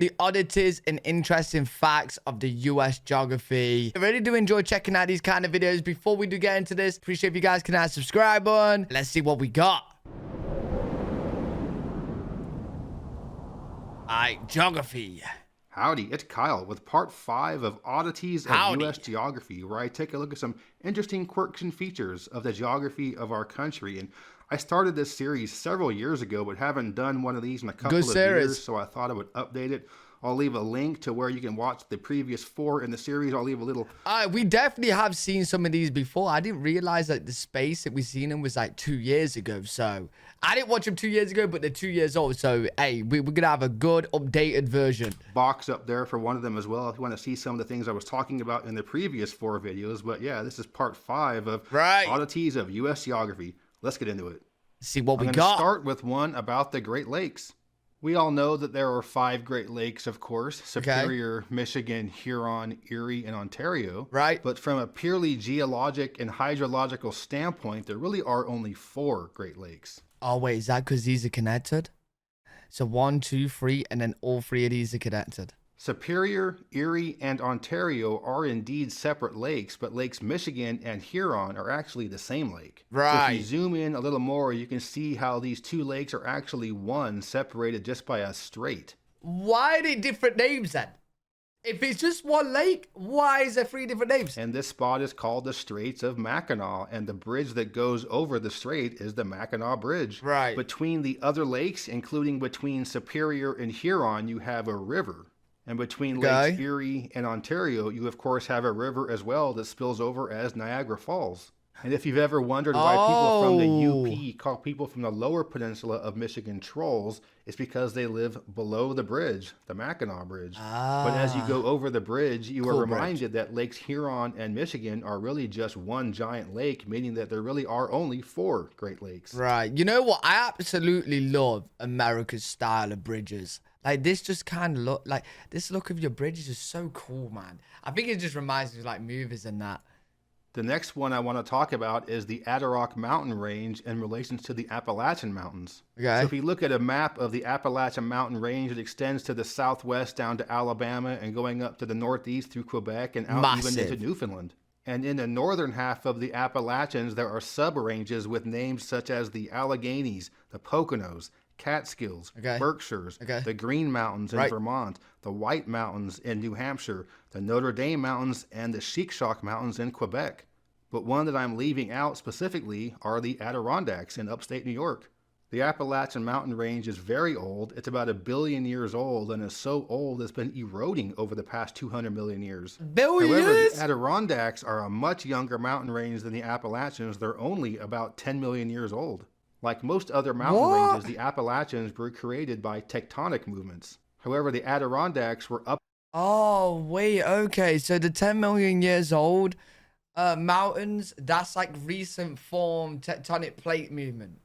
the oddities and interesting facts of the US geography. I really do enjoy checking out these kind of videos. Before we do get into this, appreciate if you guys can hit that subscribe button. Let's see what we got. Alright, geography. Howdy, it's Kyle with part 5 of Oddities of US Geography, where I take a look at some interesting quirks and features of the geography of our country. And I started this series several years ago, but haven't done one of these in a couple of years, so I thought I would update it. I'll leave a link to where you can watch the previous 4 in the series. I'll leave a little... We definitely have seen some of these before. I didn't realize that the space that we seen them was like 2 years ago. So I didn't watch them 2 years ago, but they're 2 years old. So, hey, we're going to have a good updated version. Box up there for one of them as well if you want to see some of the things I was talking about in the previous 4 videos. But yeah, this is part 5 of Oddities of US Geography. Let's get into it. See what we got. I'm going to start with one about the Great Lakes. We all know that there are 5 Great Lakes, of course: Superior, Michigan, Huron, Erie, and Ontario. Right. But from a purely geologic and hydrological standpoint, there really are only 4 Great Lakes. Oh, wait, is that because these are connected? So 1, 2, 3, and then all 3 of these are connected. Superior, Erie, and Ontario are indeed separate lakes, but Lakes Michigan and Huron are actually the same lake. Right. So if you zoom in a little more, you can see how these 2 lakes are actually one, separated just by a strait. Why are they different names then? If it's just one lake, why is there 3 different names? And this spot is called the Straits of Mackinac, and the bridge that goes over the strait is the Mackinac Bridge. Right. Between the other lakes, including between Superior and Huron, you have a river. And between Lakes Erie and Ontario, you of course have a river as well that spills over as Niagara Falls. And if you've ever wondered why people from the UP call people from the lower peninsula of Michigan trolls, it's because they live below the bridge, the Mackinac Bridge. But as you go over the bridge, you are reminded that Lakes Huron and Michigan are really just one giant lake, meaning that there really are only 4 Great Lakes. Right. You know what? I absolutely love America's style of bridges. Like, this just kind of look like this look of your bridge is just so cool, man. I think it just reminds me of like movies and that. The next one I want to talk about is the Adirondack mountain range in relation to the Appalachian Mountains. So if you look at a map of the Appalachian mountain range, it extends to the southwest down to Alabama and going up to the northeast through Quebec and out even into Newfoundland. And in the northern half of the Appalachians, there are sub-ranges with names such as the Alleghenies, the Poconos, Catskills, Berkshires, the Green Mountains in Vermont, the White Mountains in New Hampshire, the Notre Dame Mountains, and the Chic-Choc Mountains in Quebec. But one that I'm leaving out specifically are the Adirondacks in upstate New York. The Appalachian mountain range is very old. It's about 1 billion years old and is so old it's been eroding over the past 200 million years. However, the Adirondacks are a much younger mountain range than the Appalachians. They're only about 10 million years old. Like most other mountain ranges, the Appalachians were created by tectonic movements. However, the Adirondacks were up... Oh, wait, okay. So the 10 million years old mountains, that's like recent form tectonic plate movement.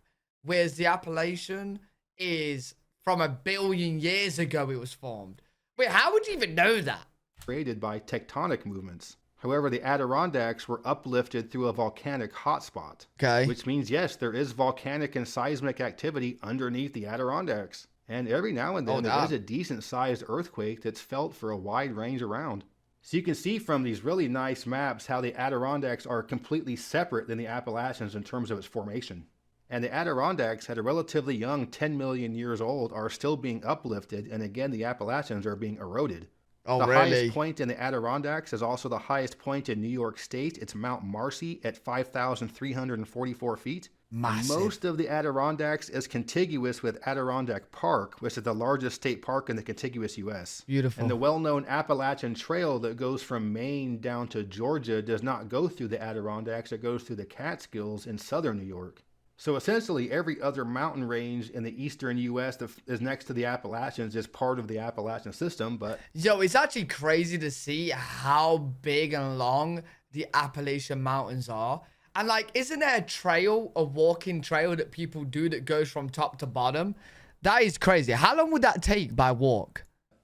Whereas the Appalachian is from 1 billion years ago it was formed. Wait, how would you even know that? Created by tectonic movements. However, the Adirondacks were uplifted through a volcanic hotspot. Which means, yes, there is volcanic and seismic activity underneath the Adirondacks. And every now and then, there is a decent-sized earthquake that's felt for a wide range around. So you can see from these really nice maps how the Adirondacks are completely separate than the Appalachians in terms of its formation. And the Adirondacks, at a relatively young 10 million years old, are still being uplifted, and again, the Appalachians are being eroded. The highest point in the Adirondacks is also the highest point in New York State. It's Mount Marcy at 5,344 feet. Most of the Adirondacks is contiguous with Adirondack Park, which is the largest state park in the contiguous U.S. Beautiful. And the well-known Appalachian Trail that goes from Maine down to Georgia does not go through the Adirondacks. It goes through the Catskills in southern New York. So essentially, every other mountain range in the eastern U.S. that is next to the Appalachians is part of the Appalachian system, but... Yo, it's actually crazy to see how big and long the Appalachian Mountains are. And, like, isn't there a trail, a walking trail that people do that goes from top to bottom? That is crazy. How long would that take by walk?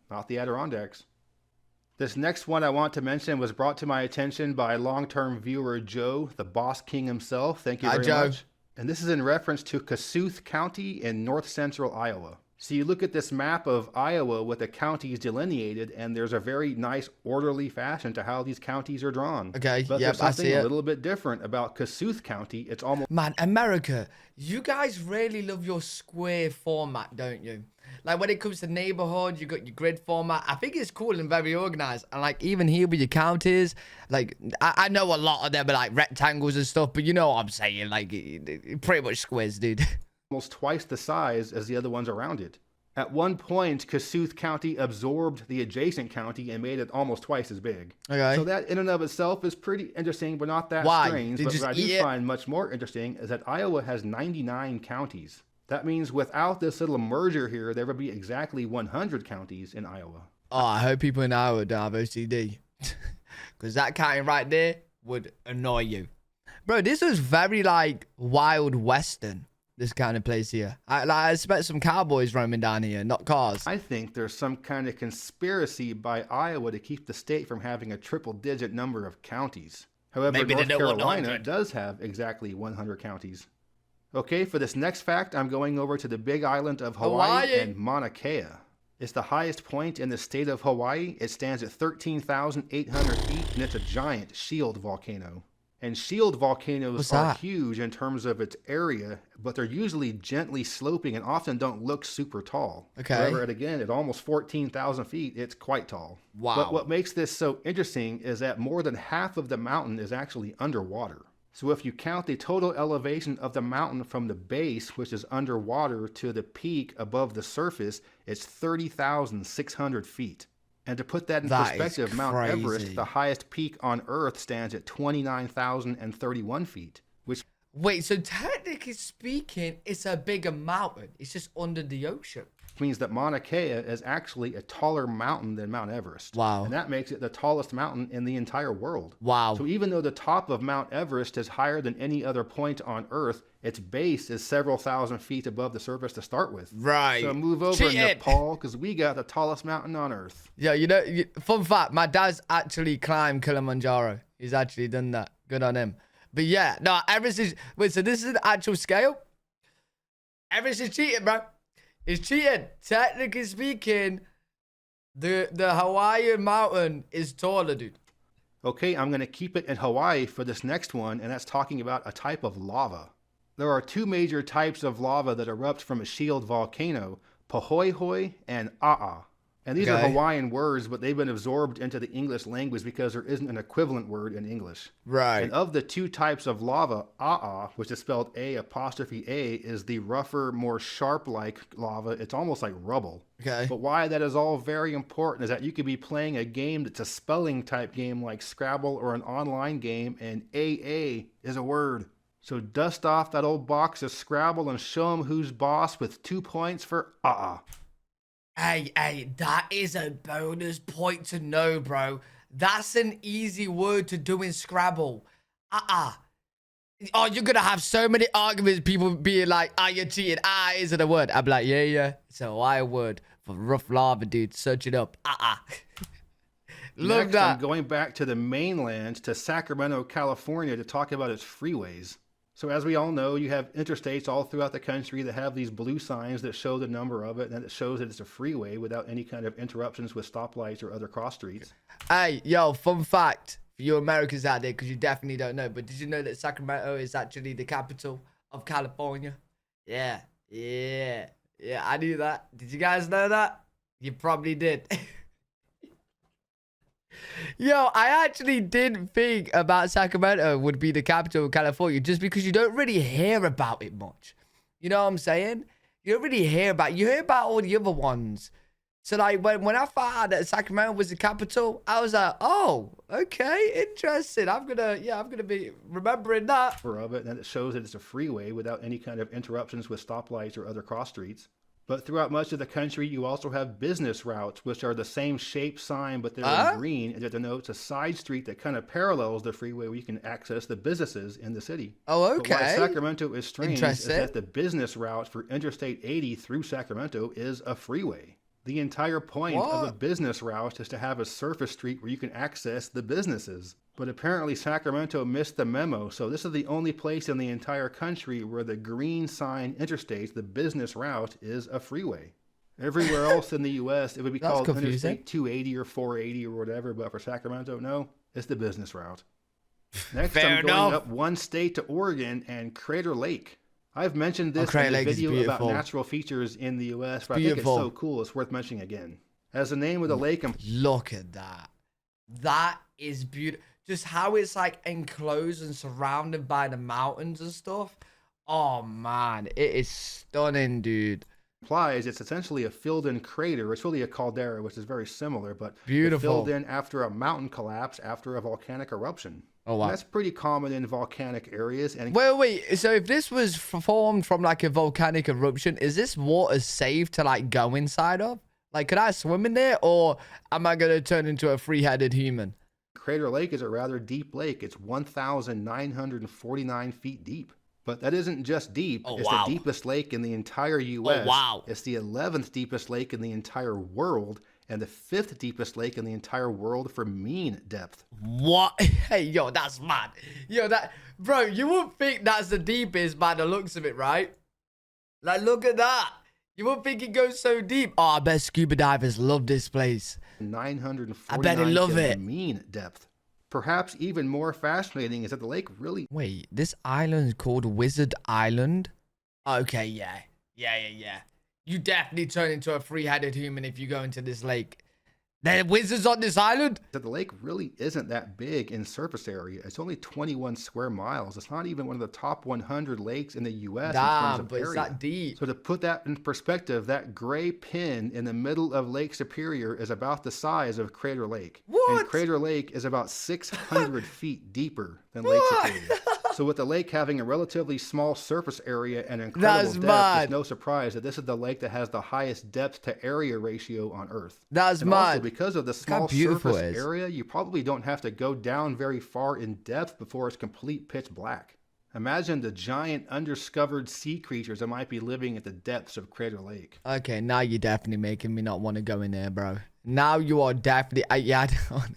Not the Adirondacks. This next one I want to mention was brought to my attention by long-term viewer Joe, the Boss King himself. Thank you very much. And this is in reference to Kossuth County in north central Iowa. So you look at this map of Iowa with the counties delineated, and there's a very nice orderly fashion to how these counties are drawn. Okay, But yep, there's I something see a it. little bit different about Kossuth County. It's almost... Man, America, you guys really love your square format, don't you? Like when it comes to neighborhood, you got your grid format. I think it's cool and very organized. And like even here with your counties, like I know a lot of them are like rectangles and stuff, but you know what I'm saying? Like pretty much squares, dude. almost twice the size as the other ones around it. At one point, Kossuth County absorbed the adjacent county and made it almost twice as big. Okay. So that in and of itself is pretty interesting, but not that Why? strange. But what I do find much more interesting is that Iowa has 99 counties. That means without this little merger here, there would be exactly 100 counties in Iowa. Oh, I hope people in Iowa don't have OCD. Because that county right there would annoy you. Bro, this was very like Wild Western. This kind of place here. I expect some cowboys roaming down here, not cars. I think there's some kind of conspiracy by Iowa to keep the state from having a triple-digit number of counties. However, Maybe North they don't want Carolina 100. does have exactly 100 counties. Okay, for this next fact, I'm going over to the big island of Hawaii and Mauna Kea. It's the highest point in the state of Hawaii. It stands at 13,800 feet, and it's a giant shield volcano. And shield volcanoes are huge in terms of its area, but they're usually gently sloping and often don't look super tall. Okay. However, again, at almost 14,000 feet, it's quite tall. Wow. But what makes this so interesting is that more than half of the mountain is actually underwater. So if you count the total elevation of the mountain from the base, which is underwater, to the peak above the surface, it's 30,600 feet. And to put that in perspective, Mount Everest, the highest peak on Earth, stands at 29,031 feet, which... Wait, so technically speaking, it's a bigger mountain. It's just under the ocean. means that Mauna Kea is actually a taller mountain than Mount Everest. Wow. And that makes it the tallest mountain in the entire world. Wow. So even though the top of Mount Everest is higher than any other point on Earth, its base is several thousand feet above the surface to start with. Right. So move over, Nepal, because we got the tallest mountain on Earth. Yeah, you know, fun fact, my dad's actually climbed Kilimanjaro. He's actually done that. Good on him. But yeah, no, Everest is... Wait, so this is the actual scale? Everest is cheating, bro. It's cheating. Technically speaking, the Hawaiian mountain is taller, dude. Okay, I'm going to keep it in Hawaii for this next one, and that's talking about a type of lava. There are two major types of lava that erupt from a shield volcano, Pahoehoe and A'a. And these are Hawaiian words, but they've been absorbed into the English language because there isn't an equivalent word in English. Right. And of the two types of lava, A'a, which is spelled A''A, is the rougher, more sharp-like lava. It's almost like rubble. Okay. But why that is all very important is that you could be playing a game that's a spelling type game like Scrabble or an online game, and AA is a word. So dust off that old box of Scrabble and show them who's boss with 2 points for A'a. Hey, that is a bonus point to know, bro. That's an easy word to do in Scrabble. Oh, you're going to have so many arguments, people being like, you're cheating. Isn't a word. I'm like, yeah. It's a Hawaiian word for rough lava, dude. Search it up. Look Next, that. I'm going back to the mainland, to Sacramento, California, to talk about its freeways. So as we all know, you have interstates all throughout the country that have these blue signs that show the number of it, and it shows that it's a freeway without any kind of interruptions with stoplights or other cross streets. Hey, yo, fun fact for you Americans out there, because you definitely don't know, but did you know that Sacramento is actually the capital of California? Yeah, I knew that. Did you guys know that? You probably did. Yo, I actually didn't think about Sacramento would be the capital of California just because you don't really hear about it much. You know what I'm saying? You don't really hear about it. You hear about all the other ones. So like when I found out that Sacramento was the capital, I was like, oh, okay, interesting. I'm gonna be remembering that. Of it, and it shows that it's a freeway without any kind of interruptions with stoplights or other cross streets. But throughout much of the country, you also have business routes, which are the same shape sign, but they're in green, and it denotes a side street that kind of parallels the freeway where you can access the businesses in the city. Oh, okay. But why Sacramento is strange is that the business route for Interstate 80 through Sacramento is a freeway. The entire point of a business route is to have a surface street where you can access the businesses. But apparently Sacramento missed the memo, so this is the only place in the entire country where the green sign interstate, the business route, is a freeway. Everywhere else in the U.S., it would be That's called confusing. Interstate 280 or 480 or whatever, but for Sacramento, no, it's the business route. Next, Fair I'm going enough. up one state to Oregon and Crater Lake. I've mentioned this Crater in the Lake is video about beautiful. natural features in the U.S., but I think it's Beautiful. so cool, it's worth mentioning again. As the name of the lake, Look at that. That is beautiful. Just how it's like enclosed and surrounded by the mountains and stuff. Oh man, it is stunning, dude. implies it's essentially a filled-in crater. It's really a caldera, which is very similar, but Beautiful. filled in after a mountain collapse after a volcanic eruption. Oh wow. And that's pretty common in volcanic areas. And Wait. So if this was formed from like a volcanic eruption, is this water safe to like go inside of? Like, could I swim in there, or am I gonna turn into a three-headed human? Crater Lake is a rather deep lake. It's 1,949 feet deep. But that isn't just deep. Oh, it's wow. the deepest lake in the entire U.S. Oh, wow. It's the 11th deepest lake in the entire world, and the 5th deepest lake in the entire world for mean depth. What? Hey, yo, that's mad. Yo, bro, you would think that's the deepest by the looks of it, right? Like, look at that. You would think it goes so deep. Oh, I bet scuba divers love this place. 949 I bet they love feet it. mean depth. Perhaps even more fascinating is that the lake really Wait, this island's called Wizard Island? Okay, yeah. You definitely turn into a three-headed human if you go into this lake. There are wizards on this island? that the lake really isn't that big in surface area. It's only 21 square miles. It's not even one of the top 100 lakes in the U.S. in terms Damn, of but it's area. that deep. So to put that in perspective, that gray pin in the middle of Lake Superior is about the size of Crater Lake. What? And Crater Lake is about 600 feet deeper than Lake Superior. So with the lake having a relatively small surface area and incredible That's depth, mad. it's no surprise that this is the lake that has the highest depth to area ratio on Earth. That's And mad. also, because of the how small beautiful surface it is. area, you probably don't have to go down very far in depth before it's complete pitch black. Imagine the giant undiscovered sea creatures that might be living at the depths of Crater Lake. Okay, now you're definitely making me not want to go in there, bro. Now you are definitely... yeah, I don't...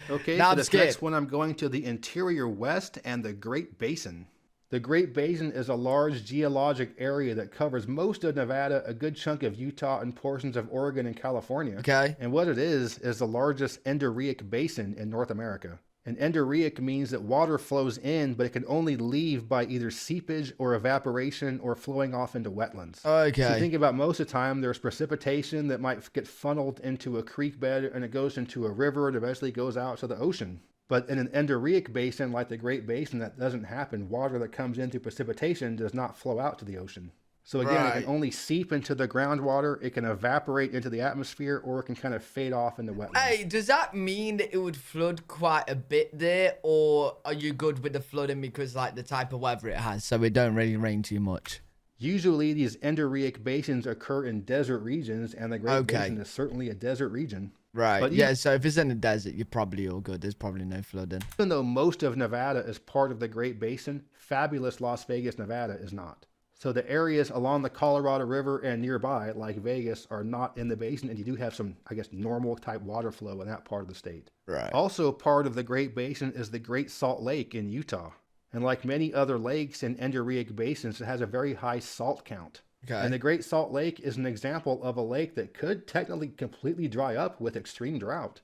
Okay, Now for I'm this scared. next one, I'm going to the interior west and the Great Basin. The Great Basin is a large geologic area that covers most of Nevada, a good chunk of Utah, and portions of Oregon and California. Okay. And what it is the largest endorheic basin in North America. An endorheic means that water flows in, but it can only leave by either seepage or evaporation or flowing off into wetlands. Okay. So you think about most of the time, there's precipitation that might get funneled into a creek bed and it goes into a river and eventually goes out to the ocean. But in an endorheic basin like the Great Basin, that doesn't happen. Water that comes into precipitation does not flow out to the ocean. So again, it Right. can only seep into the groundwater, it can evaporate into the atmosphere, or it can kind of fade off into wetlands. Hey, does that mean that it would flood quite a bit there, or are you good with the flooding because like the type of weather it has, so it don't really rain too much? Usually these endorheic basins occur in desert regions, and the Great Okay. Basin is certainly a desert region. Right. But Yeah, so if it's in the desert, you're probably all good. There's probably no flooding. Even though most of Nevada is part of the Great Basin, fabulous Las Vegas, Nevada is not. So the areas along the Colorado River and nearby, like Vegas, are not in the basin, and you do have some, I guess, normal type water flow in that part of the state. Right. Also part of the Great Basin is the Great Salt Lake in Utah. And like many other lakes in endorheic basins, it has a very high salt count. Okay. And the Great Salt Lake is an example of a lake that could technically completely dry up with extreme drought.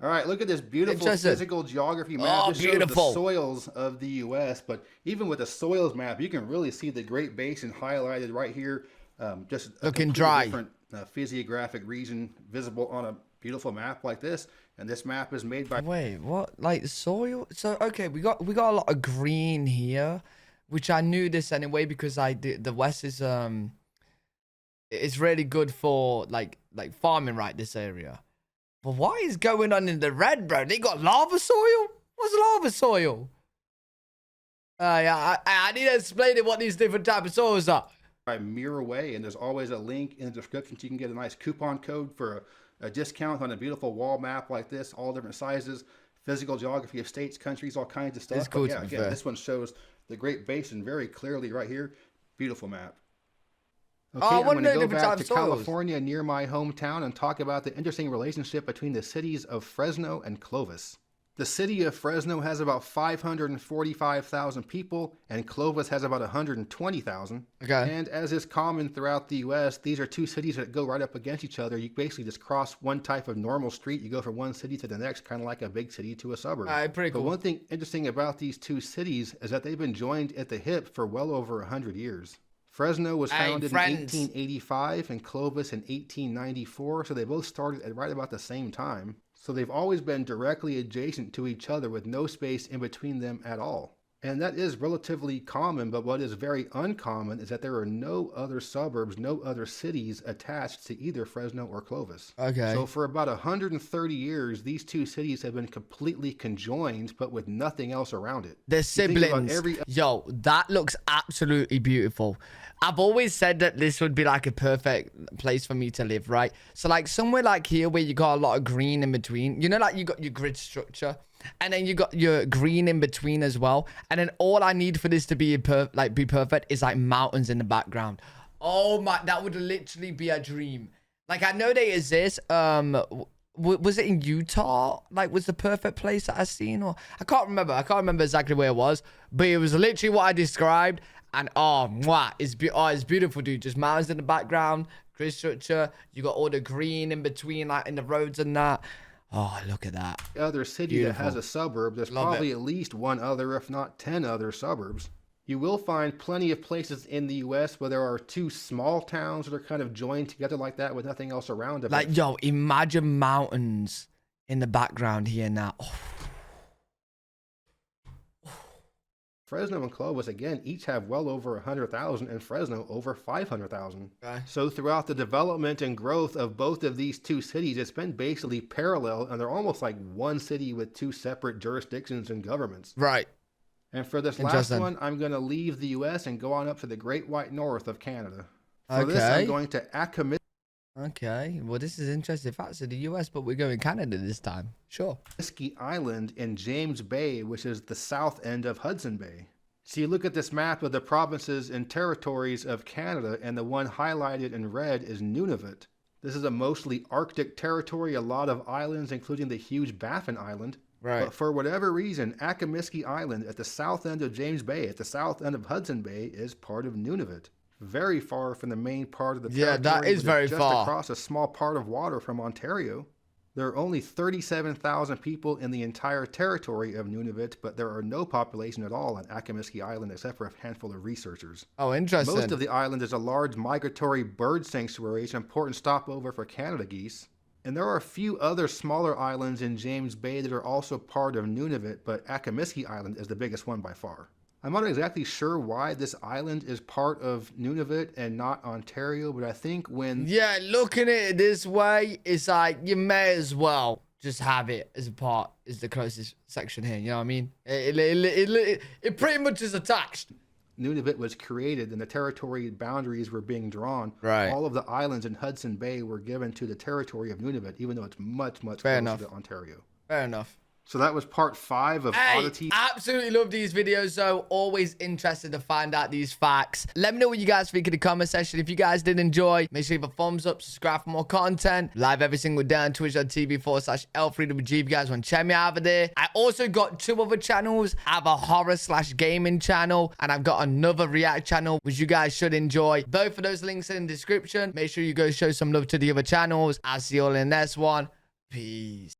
All right, look at this beautiful Interesting. physical geography map. Oh, This shows beautiful. the soils of the U.S., but even with the soils map, you can really see the Great Basin highlighted right here. Just a Looking completely dry. different physiographic region visible on a beautiful map like this. And this map is made by Wait, what? Like soil? So okay, we got a lot of green here, which I knew this anyway because the West is it's really good for like farming right this area. But what is going on in the red, bro? They got lava soil? What's lava soil? Yeah, I need to explain it what these different type of soils are. Mirrorway, and there's always a link in the description so you can get a nice coupon code for a discount on a beautiful wall map like this, all different sizes, physical geography of states, countries, all kinds of stuff. It's cool But to be again, fair. this one shows the Great Basin very clearly right here. Beautiful map. Oh, Okay, I I'm wanna going to know go different back type to of soils. California near my hometown and talk about the interesting relationship between the cities of Fresno and Clovis. The city of Fresno has about 545,000 people, and Clovis has about 120,000. Okay. And as is common throughout the U.S., these are two cities that go right up against each other. You basically just cross one type of normal street. You go from one city to the next, kind of like a big city to a suburb. Pretty cool. But one thing interesting about these two cities is that they've been joined at the hip for well over 100 years. Fresno was founded in 1885 and Clovis in 1894, so they both started at right about the same time. So they've always been directly adjacent to each other with no space in between them at all. And that is relatively common, but what is very uncommon is that there are no other suburbs, no other cities attached to either Fresno or Clovis. Okay. So for about 130 years, these two cities have been completely conjoined, but with nothing else around it. They're siblings. Yo, that looks absolutely beautiful. I've always said that this would be like a perfect place for me to live, right? So like somewhere like here where you got a lot of green in between, you know, like you got your grid structure and then you got your green in between as well. And then all I need for this to be perfect is like mountains in the background. Oh my, that would literally be a dream. Like I know they exist. Was it in Utah? Like was the perfect place that I seen, or I can't remember exactly where it was, but it was literally what I described. And oh, mwah, it's beautiful, dude. Just mountains in the background, grid structure. You got all the green in between, like in the roads and that. Oh, look at that. Other city that has a suburb, there's probably at least one other, if not 10 other suburbs. You will find plenty of places in the U.S. where there are two small towns that are kind of joined together like that with nothing else around them. Like, yo, imagine mountains in the background here now. Oh. Fresno and Clovis, again, each have well over 100,000 and Fresno over 500,000. Okay. So throughout the development and growth of both of these two cities, it's been basically parallel, and they're almost like one city with two separate jurisdictions and governments. Right. And for this last one, I'm going to leave the U.S. and go on up to the Great White North of Canada. For this, I'm going to Accomiski. Okay, well, this is interesting facts of the U.S., but we're going Canada this time. Sure. Island in James Bay, which is the south end of Hudson Bay. So you look at this map of the provinces and territories of Canada, and the one highlighted in red is Nunavut. This is a mostly Arctic territory, a lot of islands, including the huge Baffin Island. Right. But for whatever reason, Accomiski Island at the south end of James Bay, at the south end of Hudson Bay, is part of Nunavut. Very far from the main part of the territory. Yeah, that is very far. Just across a small part of water from Ontario. There are only 37,000 people in the entire territory of Nunavut, but there are no population at all on Accomiski Island except for a handful of researchers. Oh, interesting. Most of the island is a large migratory bird sanctuary. It's an important stopover for Canada geese. And there are a few other smaller islands in James Bay that are also part of Nunavut, but Accomiski Island is the biggest one by far. I'm not exactly sure why this island is part of Nunavut and not Ontario, but I think when... Yeah, looking at it this way, it's like you may as well just have it as a part, is the closest section here, you know what I mean? It pretty much is attached. Nunavut was created and the territory boundaries were being drawn. Right. All of the islands in Hudson Bay were given to the territory of Nunavut, even though it's much closer to Ontario. Fair enough. So that was part 5 of Oddities. Absolutely love these videos, though. Always interested to find out these facts. Let me know what you guys think in the comment section. If you guys did enjoy, make sure you leave a thumbs up, subscribe for more content. Live every single day on twitch.tv/L3WG. If you guys want to check me out over there. I also got 2 other channels. I have a horror/gaming channel, and I've got another react channel, which you guys should enjoy. Both of those links are in the description. Make sure you go show some love to the other channels. I'll see you all in the next one. Peace.